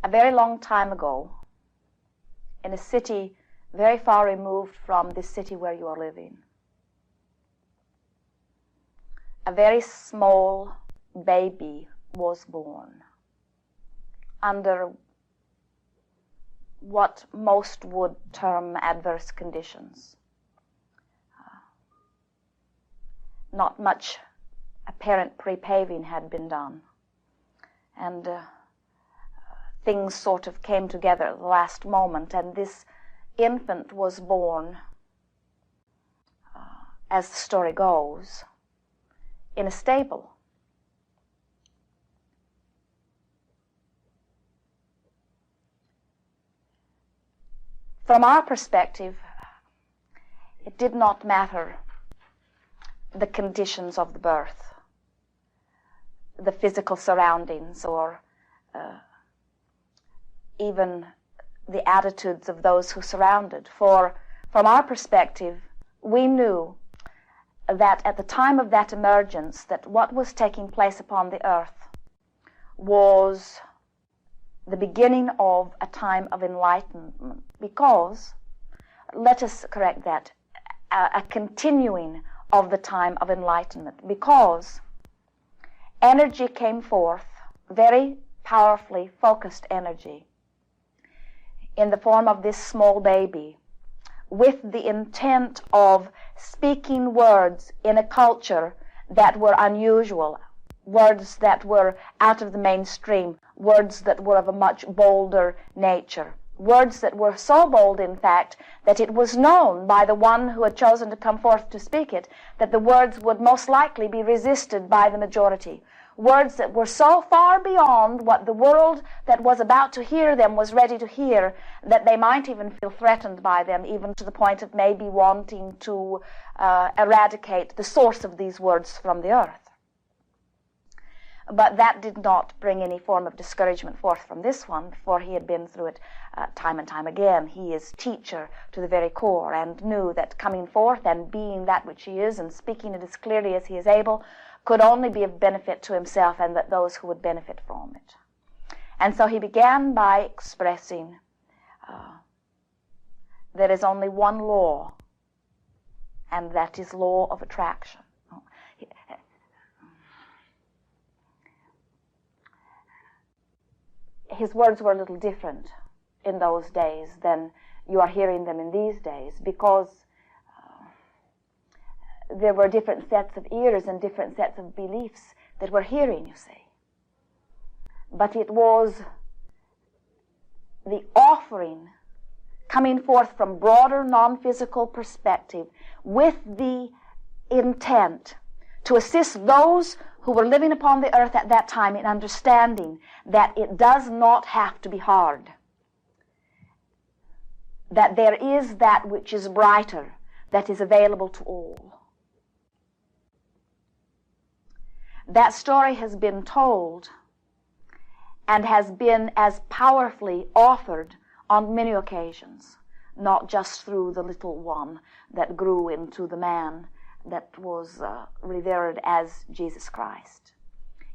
a very long time ago, in a city very far removed from this city where you are living, a very small baby was born under what most would term adverse conditions. Not much apparent pre-paving had been done, and things sort of came together at the last moment, and this infant was born, as the story goes, in a stable. From our perspective, it did not matter the conditions of the birth, the physical surroundings, or even the attitudes of those who surrounded. For from our perspective, we knew that at the time of that emergence, that what was taking place upon the earth was the beginning of a time of enlightenment, because, let us correct that, a continuing of the time of enlightenment, because energy came forth, very powerfully focused energy, in the form of this small baby, with the intent of speaking words in a culture that were unusual, words that were out of the mainstream, words that were of a much bolder nature, words that were so bold, in fact, that it was known by the one who had chosen to come forth to speak it, that the words would most likely be resisted by the majority. Words that were so far beyond what the world that was about to hear them was ready to hear, that they might even feel threatened by them, even to the point of maybe wanting to eradicate the source of these words from the earth. But that did not bring any form of discouragement forth from this one, for he had been through it time and time again. He is teacher to the very core, and knew that coming forth and being that which he is and speaking it as clearly as he is able could only be of benefit to himself and that those who would benefit from it. And so he began by expressing there is only one law, and that is law of attraction. His words were a little different in those days than you are hearing them in these days, because there were different sets of ears and different sets of beliefs that were hearing, you see. But it was the offering coming forth from broader non-physical perspective with the intent to assist those who were living upon the earth at that time in understanding that it does not have to be hard, that there is that which is brighter, that is available to all. That story has been told and has been as powerfully offered on many occasions, not just through the little one that grew into the man that was revered as Jesus Christ.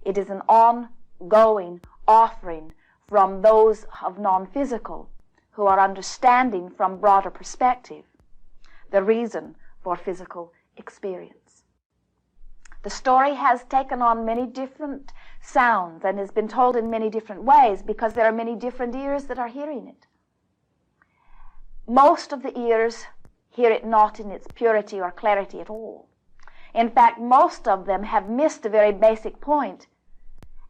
It is an ongoing offering from those of non-physical who are understanding from broader perspective the reason for physical experience. The story has taken on many different sounds and has been told in many different ways because there are many different ears that are hearing it. Most of the ears hear it not in its purity or clarity at all. In fact, most of them have missed a very basic point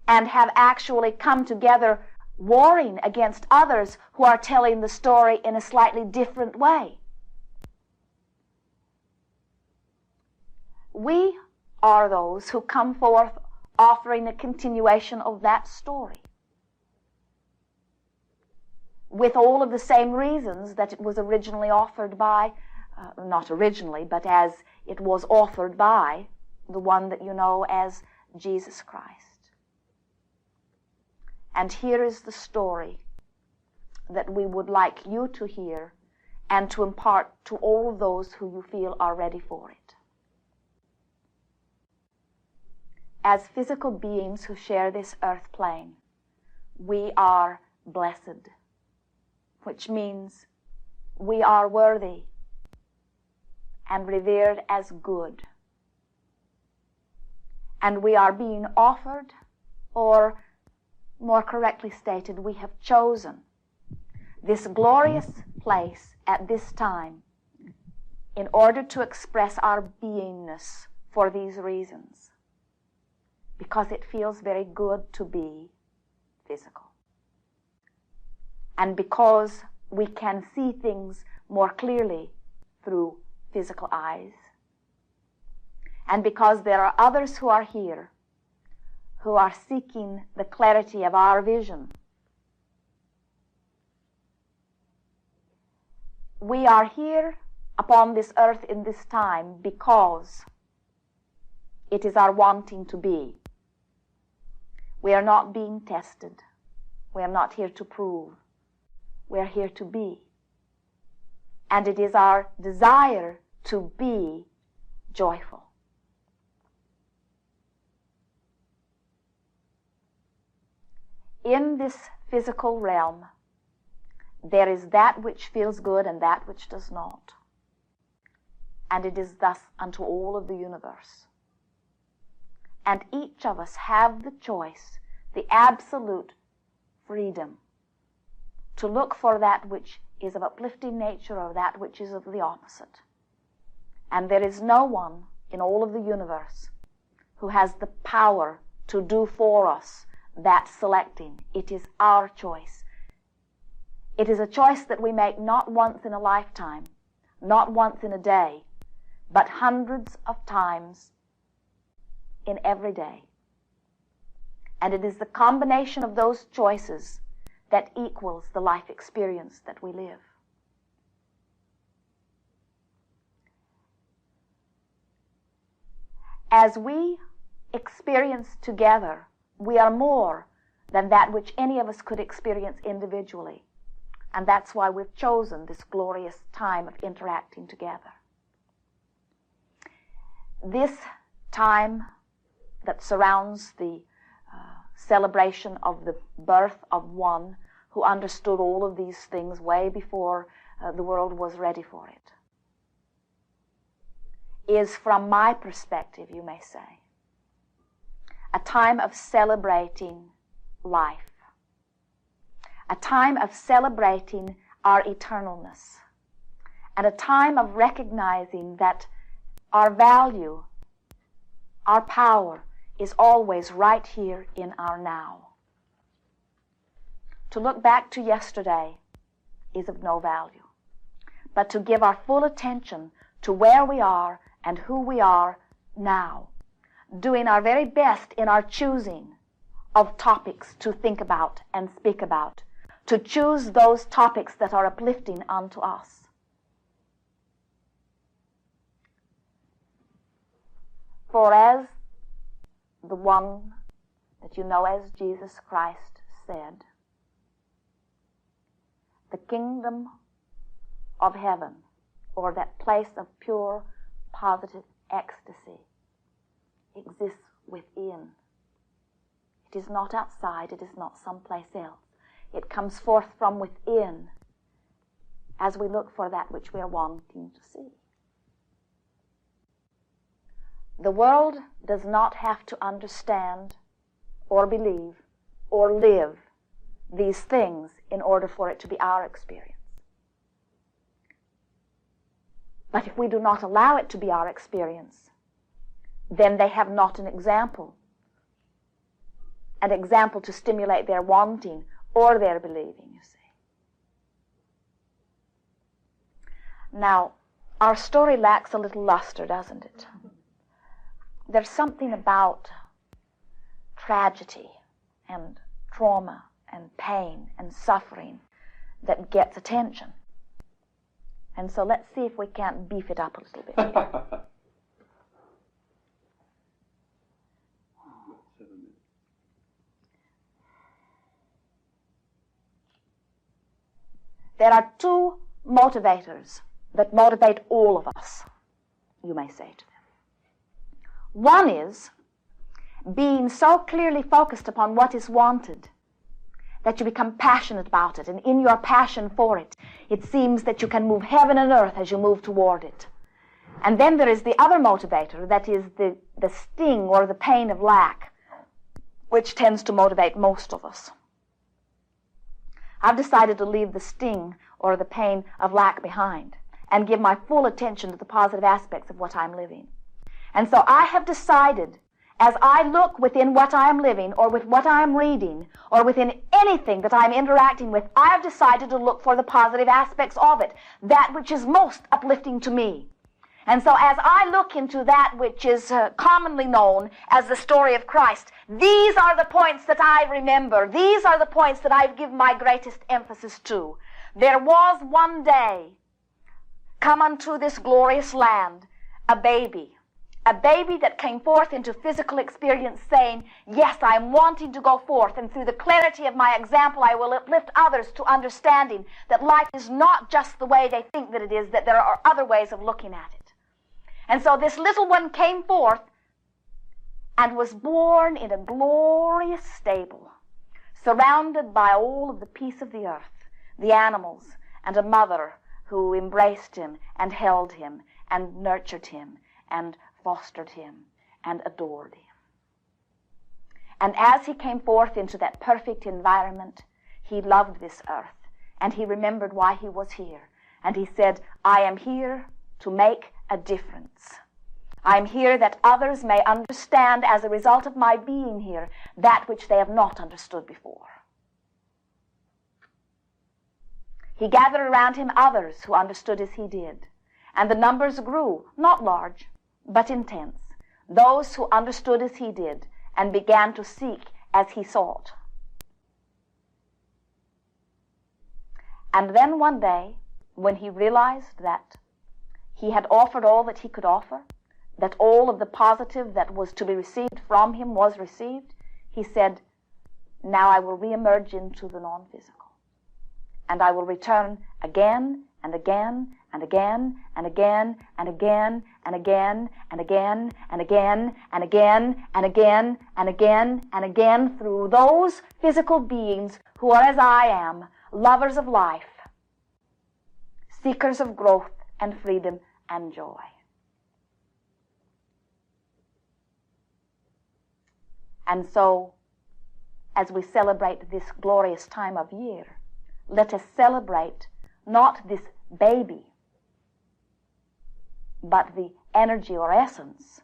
and have actually come together warring against others who are telling the story in a slightly different way. We are those who come forth offering a continuation of that story, with all of the same reasons that it was originally offered by, not originally, but as it was offered by the one that you know as Jesus Christ. And here is the story that we would like you to hear and to impart to all those who you feel are ready for it. As physical beings who share this earth plane, we are blessed, which means we are worthy and revered as good. And we are being offered, or more correctly stated, we have chosen this glorious place at this time in order to express our beingness for these reasons. Because it feels very good to be physical. And because we can see things more clearly through physical eyes. And because there are others who are here who are seeking the clarity of our vision. We are here upon this earth in this time because it is our wanting to be. We are not being tested. We are not here to prove. We are here to be. And it is our desire to be joyful. In this physical realm, there is that which feels good and that which does not. And it is thus unto all of the universe. And each of us have the choice, the absolute freedom, to look for that which is of uplifting nature or that which is of the opposite. And there is no one in all of the universe who has the power to do for us that selecting. It is our choice. It is a choice that we make not once in a lifetime, not once in a day, but hundreds of times in every day. And it is the combination of those choices that equals the life experience that we live. As we experience together, we are more than that which any of us could experience individually. And that's why we've chosen this glorious time of interacting together. This time that surrounds the celebration of the birth of one who understood all of these things way before the world was ready for it, is, from my perspective, you may say, a time of celebrating life, a time of celebrating our eternalness, and a time of recognizing that our value, our power, is always right here in our now. To look back to yesterday is of no value, but to give our full attention to where we are and who we are now, doing our very best in our choosing of topics to think about and speak about, to choose those topics that are uplifting unto us. For as the one that you know as Jesus Christ said, the kingdom of heaven, or that place of pure, positive ecstasy, exists within. It is not outside, it is not someplace else. It comes forth from within as we look for that which we are wanting to see. The world does not have to understand or believe or live these things in order for it to be our experience. But if we do not allow it to be our experience, then they have not an example to stimulate their wanting or their believing, you see. Now, our story lacks a little luster, doesn't it? There's something about tragedy and trauma and pain and suffering that gets attention. And so let's see if we can't beef it up a little bit here. There are two motivators that motivate all of us, you may say to them. One is being so clearly focused upon what is wanted that you become passionate about it, and in your passion for it, it seems that you can move heaven and earth as you move toward it. And then there is the other motivator, that is the sting or the pain of lack, which tends to motivate most of us. I've decided to leave the sting or the pain of lack behind and give my full attention to the positive aspects of what I'm living. And so I have decided, as I look within what I am living, or with what I am reading, or within anything that I'm interacting with, I have decided to look for the positive aspects of it, that which is most uplifting to me. And so as I look into that which is commonly known as the story of Christ, these are the points that I remember. These are the points that I give my greatest emphasis to. There was one day come unto this glorious land a baby that came forth into physical experience saying, yes, I'm wanting to go forth, and through the clarity of my example I will uplift others to understanding that life is not just the way they think that it is, that there are other ways of looking at it. And so this little one came forth and was born in a glorious stable, surrounded by all of the peace of the earth, the animals, and a mother who embraced him and held him and nurtured him and fostered him and adored him. And as he came forth into that perfect environment, he loved this earth, and he remembered why he was here. And he said, I am here to make a difference. I'm here that others may understand, as a result of my being here, that which they have not understood before. He gathered around him others who understood as he did, and the numbers grew, not large, but intense, those who understood as he did and began to seek as he sought. And then one day, when he realized that he had offered all that he could offer, that all of the positive that was to be received from him was received, he said, now I will reemerge into the non-physical. And I will return again and again and again and again and again and again and again and again and again and again and again and again through those physical beings who are as I am, lovers of life, seekers of growth and freedom and joy. And so, as we celebrate this glorious time of year, let us celebrate not this baby, but the energy or essence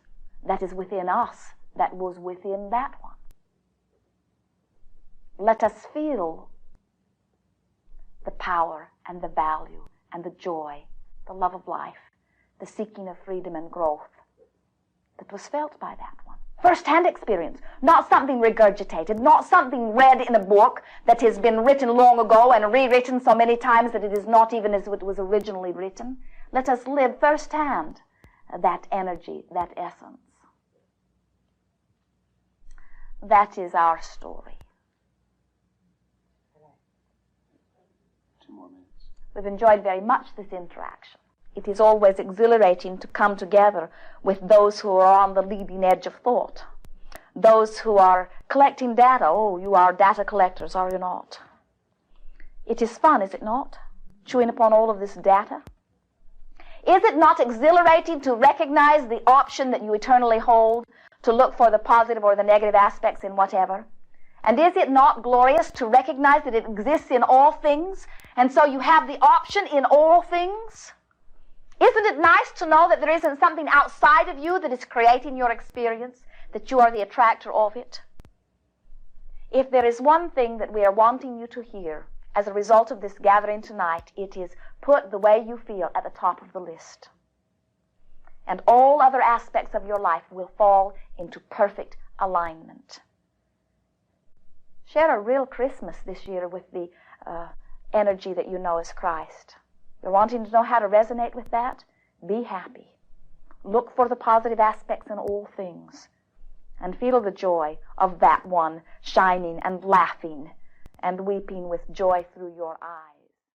that is within us that was within that one. Let us feel the power and the value and the joy, the love of life, the seeking of freedom and growth that was felt by that one. First-hand experience, not something regurgitated, not something read in a book that has been written long ago and rewritten so many times that it is not even as it was originally written. Let us live first-hand that energy, that essence. That is our story. 2 more minutes. We've enjoyed very much this interaction. It is always exhilarating to come together with those who are on the leading edge of thought, those who are collecting data. Oh, you are data collectors, are you not? It is fun, is it not? Chewing upon all of this data. Is it not exhilarating to recognize the option that you eternally hold, to look for the positive or the negative aspects in whatever? And is it not glorious to recognize that it exists in all things, and so you have the option in all things? Isn't it nice to know that there isn't something outside of you that is creating your experience, that you are the attractor of it? If there is one thing that we are wanting you to hear as a result of this gathering tonight, it is put the way you feel at the top of the list. And all other aspects of your life will fall into perfect alignment. Share a real Christmas this year with the energy that you know as Christ. You're wanting to know how to resonate with that? Be happy. Look for the positive aspects in all things and feel the joy of that one shining and laughing and weeping with joy through your eyes.